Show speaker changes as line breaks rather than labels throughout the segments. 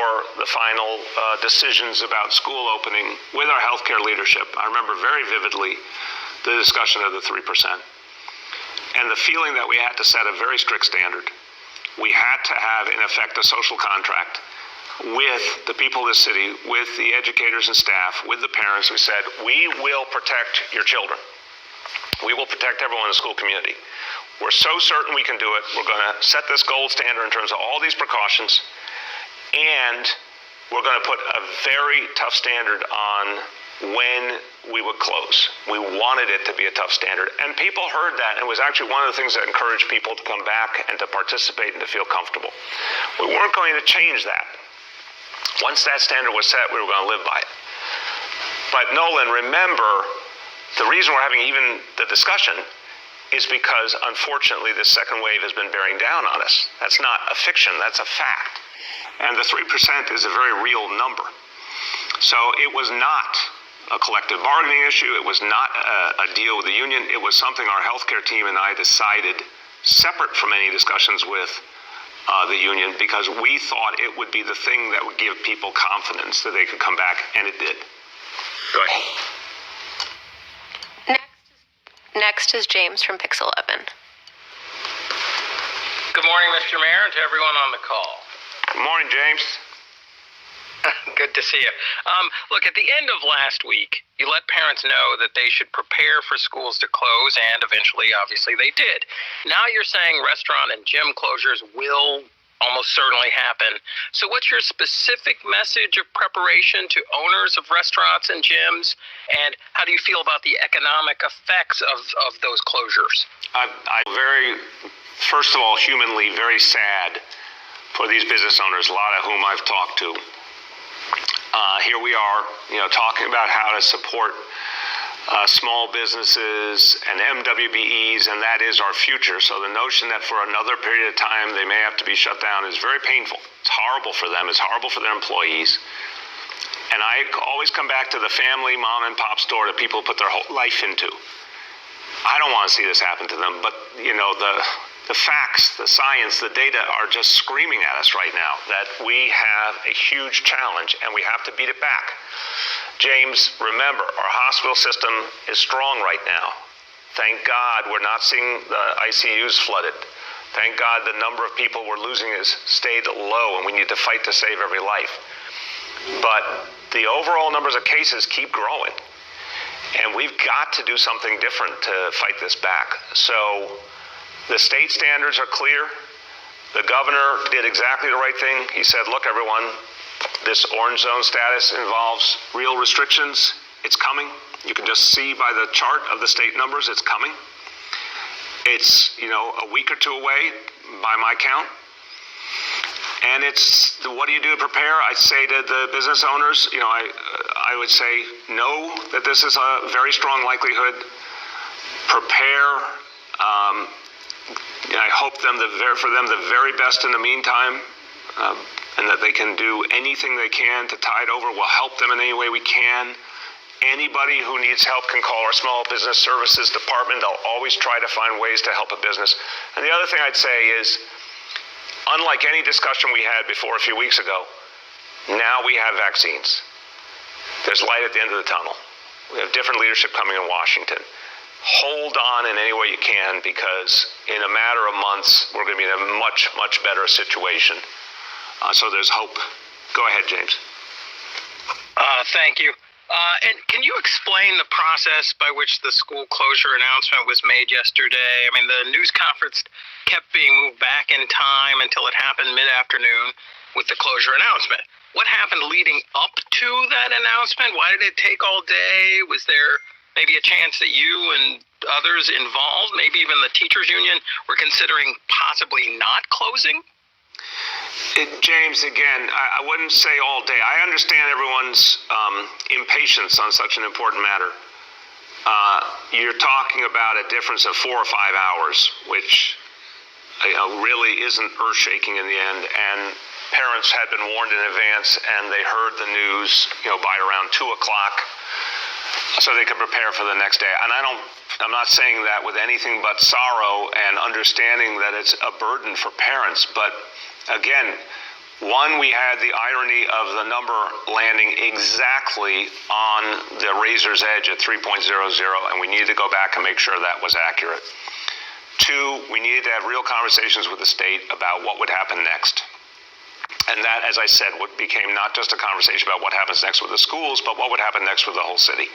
for the final decisions about school opening with our healthcare leadership. I remember very vividly the discussion of the 3%. And the feeling that we had to set a very strict standard. We had to have, in effect, a social contract with the people of the city, with the educators and staff, with the parents who said, we will protect your children. We will protect everyone in the school community. We're so certain we can do it. We're going to set this gold standard in terms of all these precautions, and we're going to put a very tough standard on when we would close. We wanted it to be a tough standard. And people heard that, and it was actually one of the things that encouraged people to come back and to participate and to feel comfortable. We weren't going to change that. Once that standard was set, we were going to live by it. But Nolan, remember, the reason we're having even the discussion is because, unfortunately, this second wave has been bearing down on us. That's not a fiction, that's a fact. And the 3% is a very real number. So it was not a collective bargaining issue. It was not a deal with the union. It was something our healthcare team and I decided, separate from any discussions with the union, because we thought it would be the thing that would give people confidence that they could come back, and it did. Go ahead.
Next is James from Pix 11.
Good morning, Mr. Mayor, and to everyone on the call.
Good morning, James.
Good to see you. Look, at the end of last week, you let parents know that they should prepare for schools to close, and eventually, obviously, they did. Now you're saying restaurant and gym closures will almost certainly happen. So what's your specific message of preparation to owners of restaurants and gyms, and how do you feel about the economic effects of those closures?
I'm very, first of all, humanly very sad for these business owners, a lot of whom I've talked to. Here we are, talking about how to support small businesses and MWBEs, and that is our future. So the notion that for another period of time they may have to be shut down is very painful. It's horrible for them. It's horrible for their employees. And I always come back to the family mom and pop store that people put their whole life into. I don't want to see this happen to them, but the facts, the science, the data are just screaming at us right now that we have a huge challenge and we have to beat it back. James, remember, our hospital system is strong right now. Thank God we're not seeing the ICUs flooded. Thank God the number of people we're losing has stayed low, and we need to fight to save every life. But the overall numbers of cases keep growing, and we've got to do something different to fight this back. So the state standards are clear. The governor did exactly the right thing. He said, look, everyone, this orange zone status involves real restrictions. It's coming. You can just see by the chart of the state numbers, it's coming. It's, a week or two away by my count. And it's, what do you do to prepare? I say to the business owners, I would say, know that this is a very strong likelihood. Prepare. I hope for them the very best in the meantime, and that they can do anything they can to tide over. We'll help them in any way we can. Anybody who needs help can call our Small Business Services Department. They'll always try to find ways to help a business. And the other thing I'd say is, unlike any discussion we had before a few weeks ago, now we have vaccines. There's light at the end of the tunnel. We have different leadership coming in Washington. Hold on in any way you can, because in a matter of months, we're going to be in a much, much better situation. So there's hope. Go ahead, James.
Thank you. And can you explain the process by which the school closure announcement was made yesterday? I mean, the news conference kept being moved back in time until it happened mid-afternoon with the closure announcement. What happened leading up to that announcement? Why did it take all day? Was there maybe a chance that you and others involved, maybe even the teachers union, were considering possibly not closing?
James, again, I wouldn't say all day. I understand everyone's impatience on such an important matter. You're talking about a difference of 4 or 5 hours, which really isn't earth-shaking in the end. And parents had been warned in advance, and they heard the news, by around 2 o'clock, so they could prepare for the next day. And I'm not saying that with anything but sorrow and understanding that it's a burden for parents. But again, One, we had the irony of the number landing exactly on the razor's edge at 3.00, and we needed to go back and make sure that was accurate. Two, we needed to have real conversations with the state about what would happen next. And that, as I said, became not just a conversation about what happens next with the schools, but what would happen next with the whole city.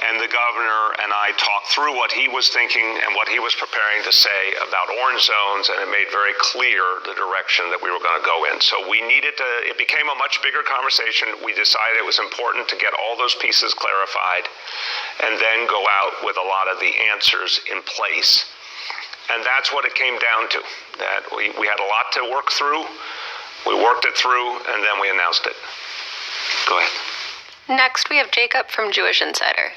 And the governor and I talked through what he was thinking and what he was preparing to say about orange zones, and it made very clear the direction that we were going to go in. So we needed to, it became a much bigger conversation. We decided it was important to get all those pieces clarified and then go out with a lot of the answers in place. And that's what it came down to, that we had a lot to work through. We worked it through, and then we announced it. Go ahead.
Next, we have Jacob from Jewish Insider.